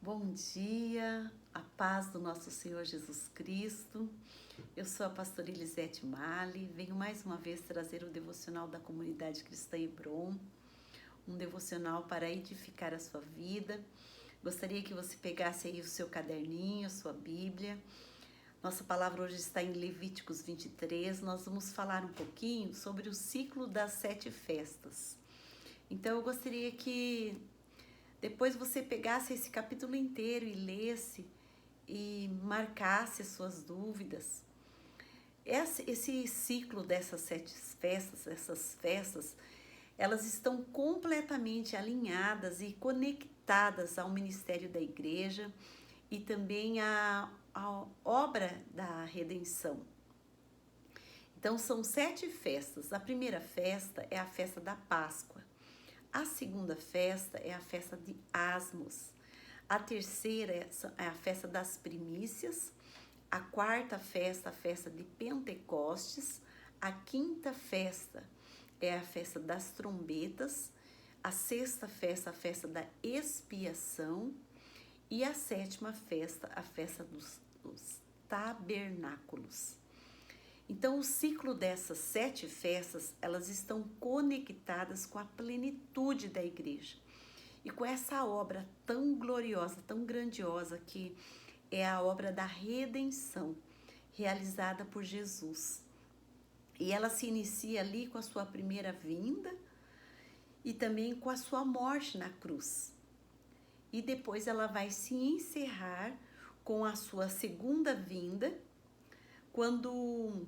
Bom dia, a paz do nosso Senhor Jesus Cristo. Eu sou a pastora Elisete Mali, venho mais uma vez trazer o devocional da comunidade cristã Hebron, um devocional para edificar a sua vida. Gostaria que você pegasse aí o seu caderninho, a sua Bíblia. Nossa palavra hoje está em Levíticos 23, nós vamos falar um pouquinho sobre o ciclo das 7 festas. Então eu gostaria que depois você pegasse esse capítulo inteiro e lesse e marcasse as suas dúvidas. Esse ciclo dessas 7 festas, essas festas, elas estão completamente alinhadas e conectadas ao ministério da igreja e também à obra da redenção. Então são 7 festas. A primeira festa é a festa da Páscoa. A segunda festa é a festa de Asmos. A terceira é a festa das primícias. A quarta festa, a festa de Pentecostes. A quinta festa é a festa das trombetas. A sexta festa, a festa da expiação. E a sétima festa, a festa dos tabernáculos. Então, o ciclo dessas 7 festas, elas estão conectadas com a plenitude da igreja. E com essa obra tão gloriosa, tão grandiosa, que é a obra da redenção, realizada por Jesus. E ela se inicia ali com a sua primeira vinda e também com a sua morte na cruz. E depois ela vai se encerrar com a sua segunda vinda, quando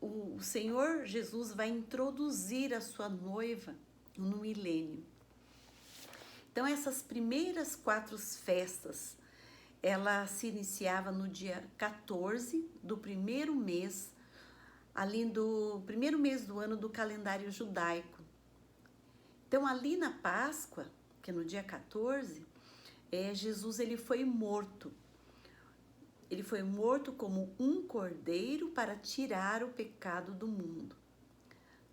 o Senhor Jesus vai introduzir a sua noiva no milênio. Então, essas primeiras 4 festas, ela se iniciava no dia 14 do primeiro mês, ali do primeiro mês do ano do calendário judaico. Então, ali na Páscoa, que é no dia 14, Jesus ele foi morto. Ele foi morto como um cordeiro para tirar o pecado do mundo.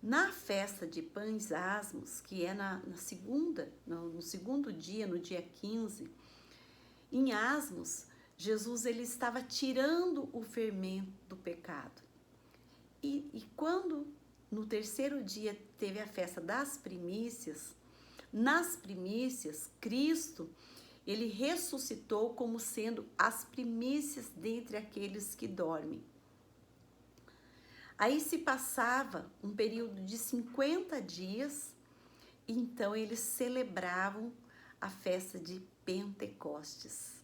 Na festa de Pães Asmos, que é no segundo dia, no dia 15, em Asmos, Jesus ele estava tirando o fermento do pecado. E quando no terceiro dia teve a festa das primícias, nas primícias, Cristo ele ressuscitou como sendo as primícias dentre aqueles que dormem. Aí se passava um período de 50 dias, então eles celebravam a festa de Pentecostes.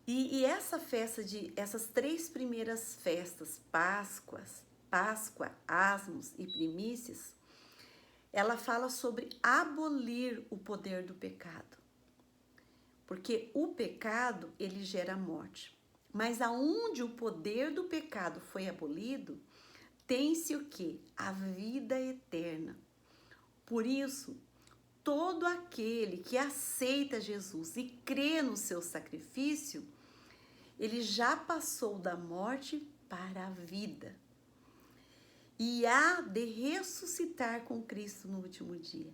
E essa festa essas 3 primeiras festas, Páscoa, Asmos e Primícias, ela fala sobre abolir o poder do pecado. Porque o pecado, ele gera morte. Mas aonde o poder do pecado foi abolido, tem-se o quê? A vida eterna. Por isso, todo aquele que aceita Jesus e crê no seu sacrifício, ele já passou da morte para a vida. E há de ressuscitar com Cristo no último dia.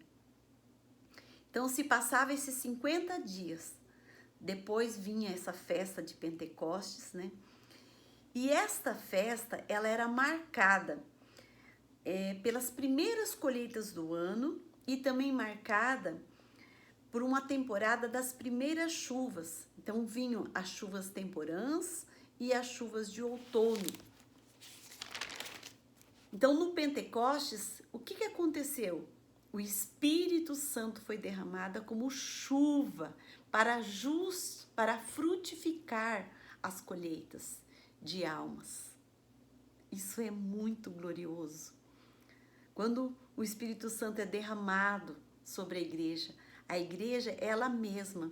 Então, se passava esses 50 dias, depois vinha essa festa de Pentecostes, né? E esta festa, ela era marcada pelas primeiras colheitas do ano e também marcada por uma temporada das primeiras chuvas. Então, vinham as chuvas temporãs e as chuvas de outono. Então, no Pentecostes, o que aconteceu? O Espírito Santo foi derramado como chuva para frutificar as colheitas de almas. Isso é muito glorioso. Quando o Espírito Santo é derramado sobre a igreja ela mesma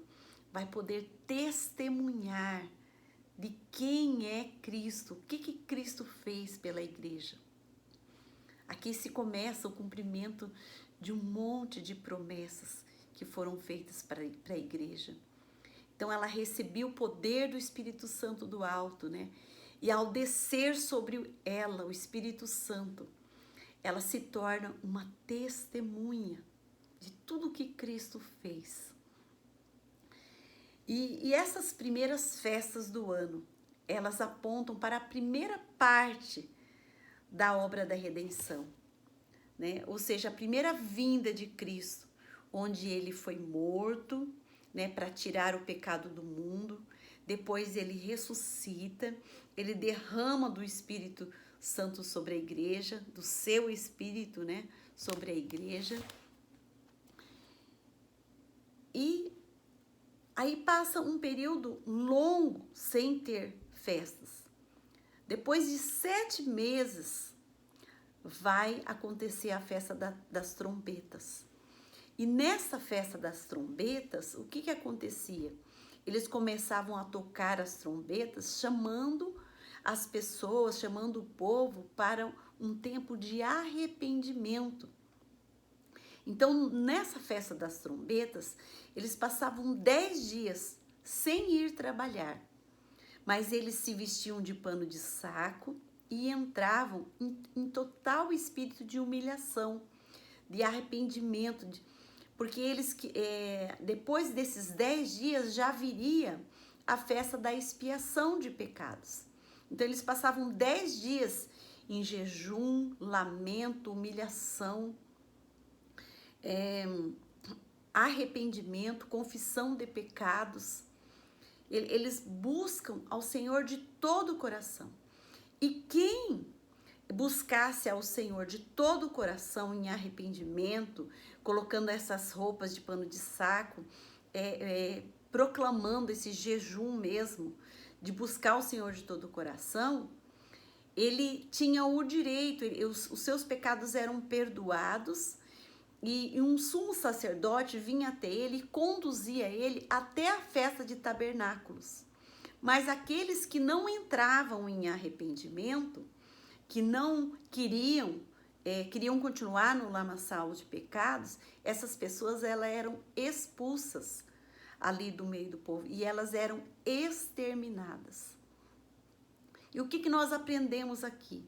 vai poder testemunhar de quem é Cristo, o que Cristo fez pela igreja. Aqui se começa o cumprimento de um monte de promessas que foram feitas para a igreja. Então ela recebeu o poder do Espírito Santo do alto, né? E ao descer sobre ela, o Espírito Santo, ela se torna uma testemunha de tudo que Cristo fez. E essas primeiras festas do ano, elas apontam para a primeira parte da obra da redenção, né? Ou seja, a primeira vinda de Cristo, onde ele foi morto, né, para tirar o pecado do mundo. Depois ele ressuscita, ele derrama do Espírito Santo sobre a igreja, do seu Espírito, né, sobre a igreja. E aí passa um período longo sem ter festas. Depois de 7 meses, vai acontecer a festa das trombetas. E nessa festa das trombetas, o que acontecia? Eles começavam a tocar as trombetas, chamando as pessoas, chamando o povo para um tempo de arrependimento. Então, nessa festa das trombetas, eles passavam 10 dias sem ir trabalhar, mas eles se vestiam de pano de saco e entravam em total espírito de humilhação, de arrependimento, porque eles, depois desses 10 dias, já viria a festa da expiação de pecados. Então, eles passavam 10 dias em jejum, lamento, humilhação, arrependimento, confissão de pecados. Eles buscam ao Senhor de todo o coração. E quem buscasse ao Senhor de todo o coração em arrependimento, colocando essas roupas de pano de saco, proclamando esse jejum mesmo, de buscar o Senhor de todo o coração, ele tinha o direito, os seus pecados eram perdoados, e um sumo sacerdote vinha até ele e conduzia ele até a festa de tabernáculos. Mas aqueles que não entravam em arrependimento, que não queriam continuar no lamaçal de pecados, essas pessoas elas eram expulsas ali do meio do povo e elas eram exterminadas. E o que nós aprendemos aqui?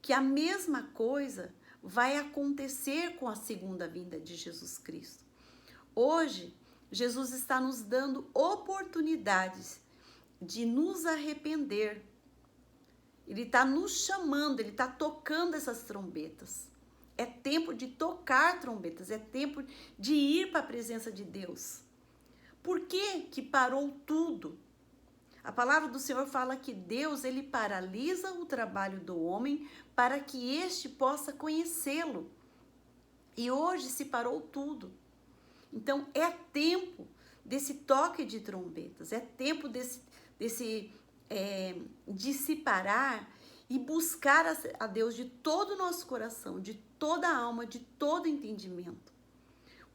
Que a mesma coisa vai acontecer com a segunda vinda de Jesus Cristo. Hoje, Jesus está nos dando oportunidades de nos arrepender. Ele está nos chamando, ele está tocando essas trombetas. É tempo de tocar trombetas, é tempo de ir para a presença de Deus. Por que parou tudo? A palavra do Senhor fala que Deus, ele paralisa o trabalho do homem para que este possa conhecê-lo. E hoje se parou tudo. Então, é tempo desse toque de trombetas, é tempo de se parar e buscar a Deus de todo o nosso coração, de toda a alma, de todo entendimento.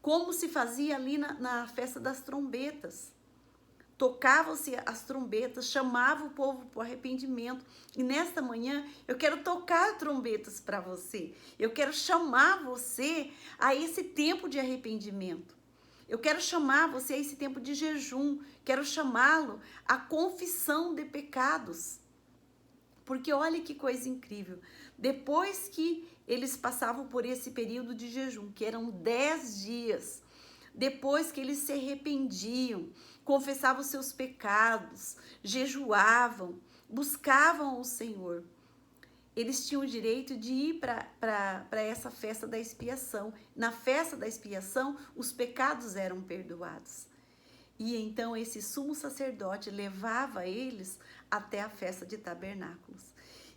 Como se fazia ali na festa das trombetas. Tocavam-se as trombetas, chamava o povo para o arrependimento. E nesta manhã eu quero tocar trombetas para você. Eu quero chamar você a esse tempo de arrependimento. Eu quero chamar você a esse tempo de jejum. Quero chamá-lo à confissão de pecados. Porque olha que coisa incrível. Depois que eles passavam por esse período de jejum, que eram 10 dias, depois que eles se arrependiam, confessavam seus pecados, jejuavam, buscavam o Senhor, eles tinham o direito de ir para essa festa da expiação. Na festa da expiação, os pecados eram perdoados. E então esse sumo sacerdote levava eles até a festa de tabernáculos.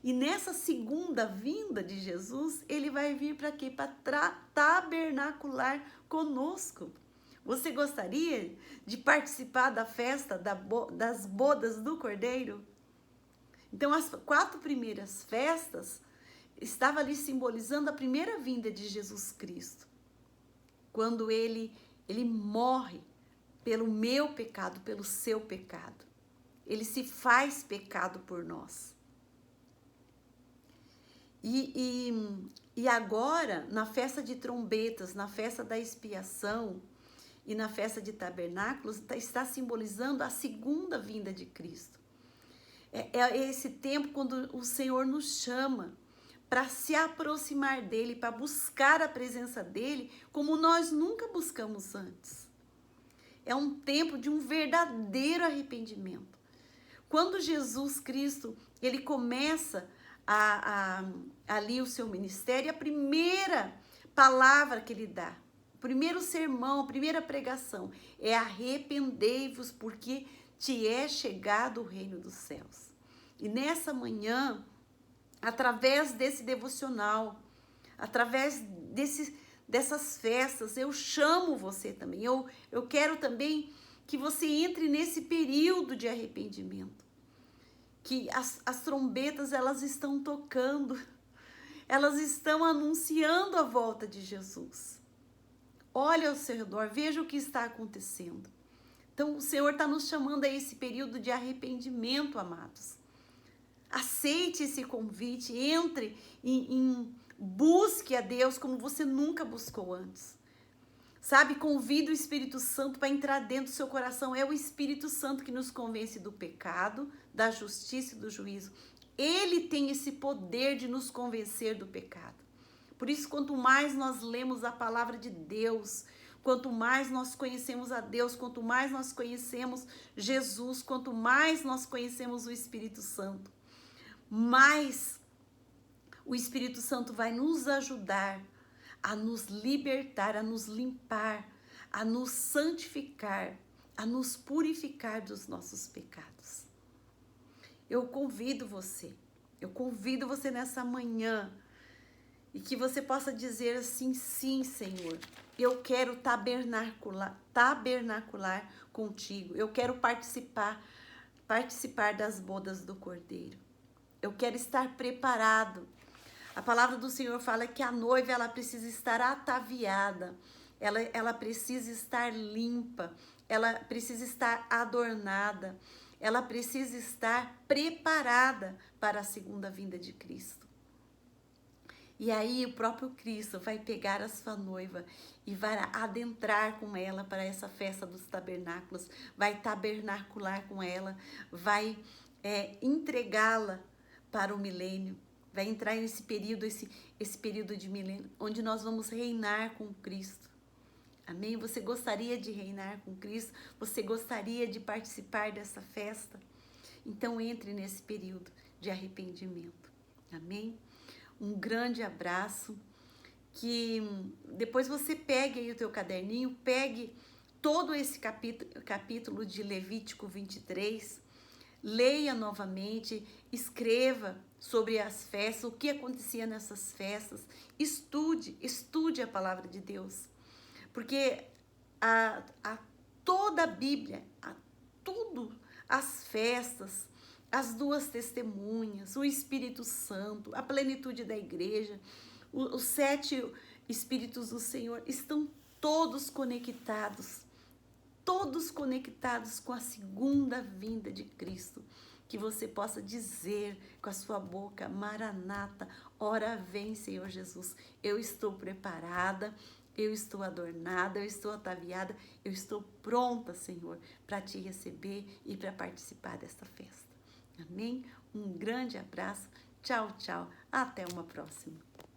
E nessa segunda vinda de Jesus, ele vai vir para quê? Para tabernacular conosco. Você gostaria de participar da festa das bodas do Cordeiro? Então, as 4 primeiras festas estavam ali simbolizando a primeira vinda de Jesus Cristo. Quando ele morre pelo meu pecado, pelo seu pecado. Ele se faz pecado por nós. E agora, na festa de trombetas, na festa da expiação e na festa de tabernáculos, está simbolizando a segunda vinda de Cristo. É esse tempo quando o Senhor nos chama para se aproximar dele, para buscar a presença dele como nós nunca buscamos antes. É um tempo de um verdadeiro arrependimento. Quando Jesus Cristo, ele começa ali o seu ministério, a primeira palavra que ele dá, o primeiro sermão, a primeira pregação é: arrependei-vos, porque te é chegado o reino dos céus. E nessa manhã, através desse devocional, através dessas festas, eu chamo você também. Eu quero também que você entre nesse período de arrependimento. Que as trombetas, elas estão tocando, elas estão anunciando a volta de Jesus. Olha ao seu redor, veja o que está acontecendo. Então, o Senhor está nos chamando a esse período de arrependimento, amados. Aceite esse convite, entre busque a Deus como você nunca buscou antes. Sabe, convida o Espírito Santo para entrar dentro do seu coração. É o Espírito Santo que nos convence do pecado, da justiça e do juízo. Ele tem esse poder de nos convencer do pecado. Por isso, quanto mais nós lemos a palavra de Deus, quanto mais nós conhecemos a Deus, quanto mais nós conhecemos Jesus, quanto mais nós conhecemos o Espírito Santo, mais o Espírito Santo vai nos ajudar a nos libertar, a nos limpar, a nos santificar, a nos purificar dos nossos pecados. Eu convido você nessa manhã, e que você possa dizer assim: sim, Senhor, eu quero tabernacular contigo, eu quero participar das bodas do Cordeiro. Eu quero estar preparado. A palavra do Senhor fala que a noiva, ela precisa estar ataviada, ela precisa estar limpa, ela precisa estar adornada, ela precisa estar preparada para a segunda vinda de Cristo. E aí o próprio Cristo vai pegar a sua noiva e vai adentrar com ela para essa festa dos tabernáculos, vai tabernacular com ela, vai entregá-la para o milênio. Vai entrar nesse período, esse período de milênio, onde nós vamos reinar com Cristo. Amém? Você gostaria de reinar com Cristo? Você gostaria de participar dessa festa? Então entre nesse período de arrependimento. Amém? Um grande abraço. Que depois você pegue aí o teu caderninho, pegue todo esse capítulo de Levítico 23, leia novamente, escreva sobre as festas, o que acontecia nessas festas, estude a palavra de Deus, porque toda a Bíblia, tudo, as festas, as duas testemunhas, o Espírito Santo, a plenitude da igreja, os 7 Espíritos do Senhor estão todos conectados com a segunda vinda de Cristo. Que você possa dizer com a sua boca: Maranata, ora vem, Senhor Jesus. Eu estou preparada, eu estou adornada, eu estou ataviada, eu estou pronta, Senhor, para te receber e para participar desta festa. Amém? Um grande abraço. Tchau, tchau. Até uma próxima.